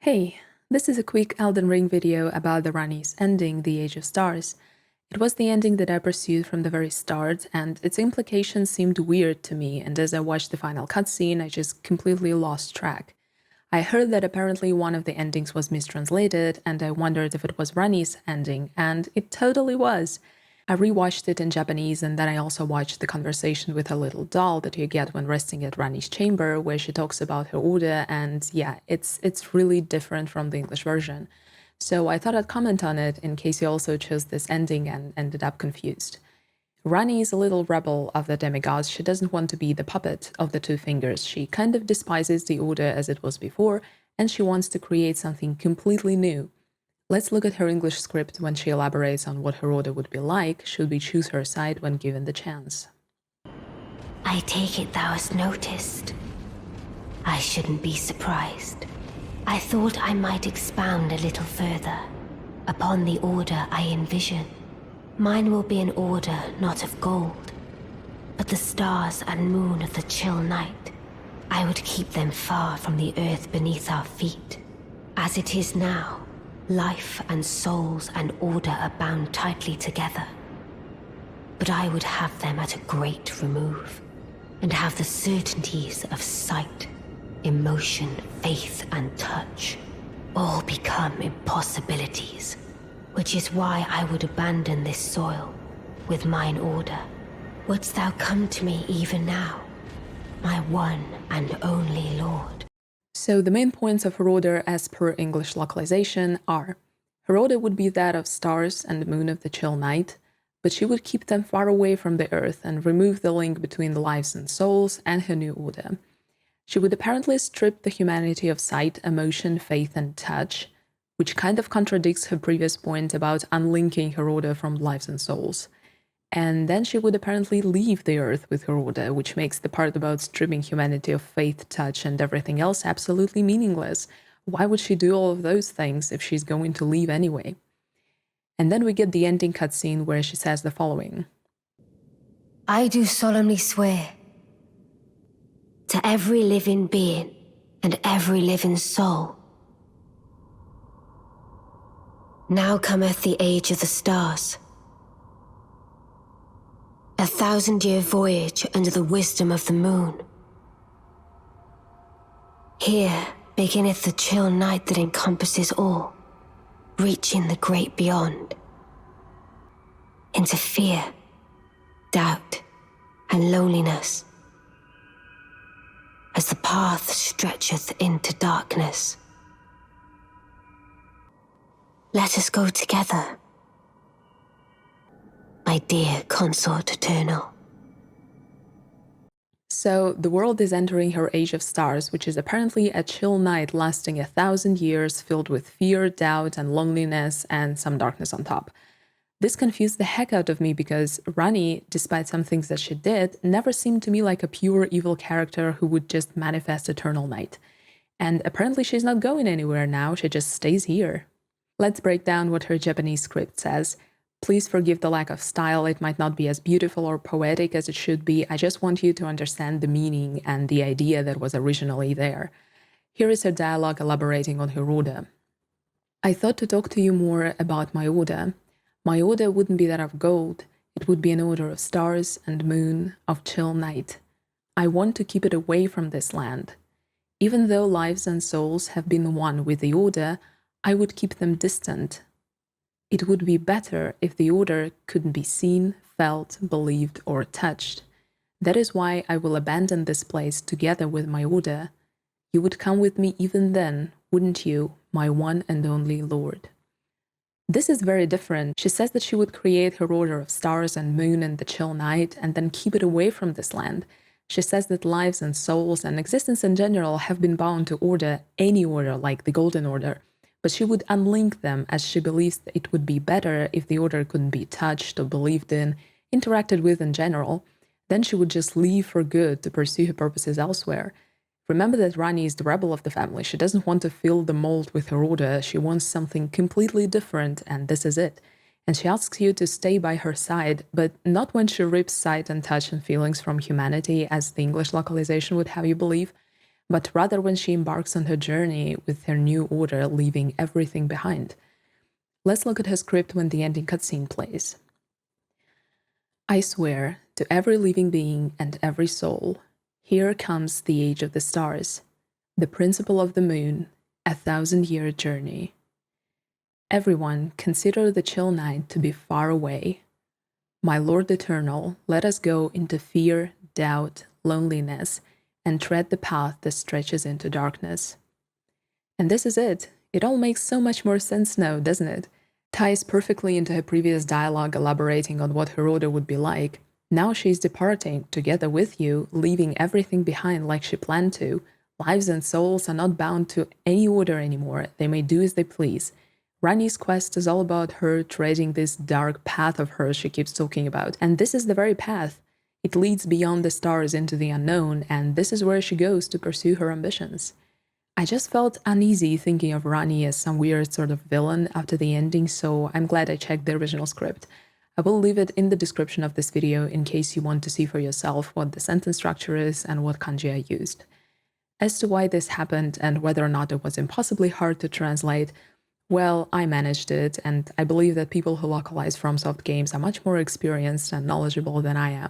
Hey, this is a quick Elden Ring video about the Rannis Ending, The Age of Stars. It was the ending that I pursued from the very start, and its implications seemed weird to me, and as I watched the final cutscene, I just completely lost track. I heard that apparently one of the endings was mistranslated, and I wondered if it was Ranni's ending, and it totally was. I rewatched it in Japanese, and then I also watched the conversation with a little doll that you get when resting at Ranni's chamber, where she talks about her order, and yeah, it's really different from the English version. So I thought I'd comment on it in case you also chose this ending and ended up confused. Ranni is a little rebel of the demigods. She doesn't want to be the puppet of the two fingers. She kind of despises the order as it was before, and she wants to create something completely new. Let's look at her English script when she elaborates on what her order would be like should we choose her side when given the chance. I take it thou hast noticed. I shouldn't be surprised. I thought I might expound a little further upon the order I envision. Mine will be an order not of gold, but the stars and moon of the chill night. I would keep them far from the earth beneath our feet. As it is now, life and souls and order are bound tightly together. But I would have them at a great remove, and have the certainties of sight, emotion, faith, and touch all become impossibilities, which is why I would abandon this soil with mine order. Wouldst thou come to me even now, my one and only Lord? So the main points of her order as per English localization are: her order would be that of stars and moon of the chill night, but she would keep them far away from the earth and remove the link between the lives and souls and her new order. She would apparently strip the humanity of sight, emotion, faith, and touch, which kind of contradicts her previous point about unlinking her order from lives and souls. And then she would apparently leave the earth with her order, which makes the part about stripping humanity of faith, touch, and everything else absolutely meaningless. Why would she do all of those things if she's going to leave anyway? And then we get the ending cutscene where she says the following. I do solemnly swear to every living being and every living soul. Now cometh the age of the stars. 1,000-year voyage under the wisdom of the moon. Here beginneth the chill night that encompasses all, reaching the great beyond. Into fear, doubt, and loneliness, as the path stretcheth into darkness. Let us go together, my dear consort eternal. So the world is entering her age of stars, which is apparently a chill night lasting 1,000 years, filled with fear, doubt, and loneliness, and some darkness on top. This confused the heck out of me because Ranni, despite some things that she did, never seemed to me like a pure evil character who would just manifest eternal night. And apparently she's not going anywhere now, she just stays here. Let's break down what her Japanese script says. Please forgive the lack of style, it might not be as beautiful or poetic as it should be, I just want you to understand the meaning and the idea that was originally there. Here is her dialogue elaborating on her order. I thought to talk to you more about my order. My order wouldn't be that of gold, it would be an order of stars and moon, of chill night. I want to keep it away from this land. Even though lives and souls have been one with the order, I would keep them distant. It would be better if the order couldn't be seen, felt, believed, or touched. That is why I will abandon this place together with my order. You would come with me even then, wouldn't you, my one and only Lord? This is very different. She says that she would create her order of stars and moon and the chill night and then keep it away from this land. She says that lives and souls and existence in general have been bound to order, any order like the Golden Order. But she would unlink them as she believes that it would be better if the order couldn't be touched or believed in, interacted with in general. Then she would just leave for good to pursue her purposes elsewhere. Remember that Ranni is the rebel of the family. She doesn't want to fill the mold with her order. She wants something completely different, and this is it. And she asks you to stay by her side, but not when she rips sight and touch and feelings from humanity, as the English localization would have you believe, but rather when she embarks on her journey with her new order, leaving everything behind. Let's look at her script when the ending cutscene plays. I swear to every living being and every soul, here comes the age of the stars, the principle of the moon, 1,000-year journey. Everyone, consider the chill night to be far away. My Lord Eternal, let us go into fear, doubt, loneliness, and tread the path that stretches into darkness. And this is it. It all makes so much more sense now, doesn't it? Ties perfectly into her previous dialogue elaborating on what her order would be like. Now she's departing, together with you, leaving everything behind like she planned to. Lives and souls are not bound to any order anymore. They may do as they please. Ranni's quest is all about her treading this dark path of hers she keeps talking about. And this is the very path. It leads beyond the stars into the unknown, and this is where she goes to pursue her ambitions. I just felt uneasy thinking of Ranni as some weird sort of villain after the ending, so I'm glad I checked the original script. I will leave it in the description of this video in case you want to see for yourself what the sentence structure is and what kanji I used. As to why this happened and whether or not it was impossibly hard to translate, well, I managed it, and I believe that people who localize FromSoft games are much more experienced and knowledgeable than I am.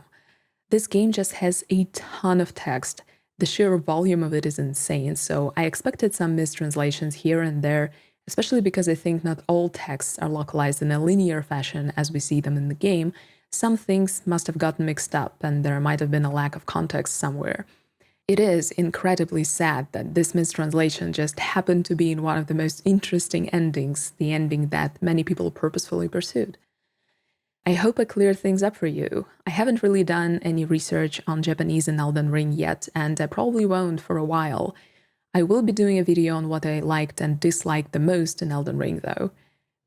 This game just has a ton of text. The sheer volume of it is insane, so I expected some mistranslations here and there, especially because I think not all texts are localized in a linear fashion as we see them in the game. Some things must have gotten mixed up, and there might have been a lack of context somewhere. It is incredibly sad that this mistranslation just happened to be in one of the most interesting endings, the ending that many people purposefully pursued. I hope I cleared things up for you. I haven't really done any research on Japanese in Elden Ring yet, and I probably won't for a while. I will be doing a video on what I liked and disliked the most in Elden Ring, though.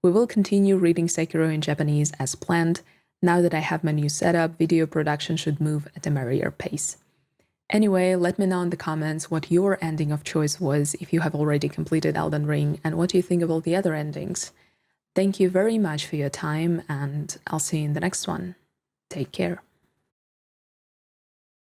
We will continue reading Sekiro in Japanese as planned. Now that I have my new setup, video production should move at a merrier pace. Anyway, let me know in the comments what your ending of choice was if you have already completed Elden Ring, and what you think of all the other endings. Thank you very much for your time, and I'll see you in the next one. Take care.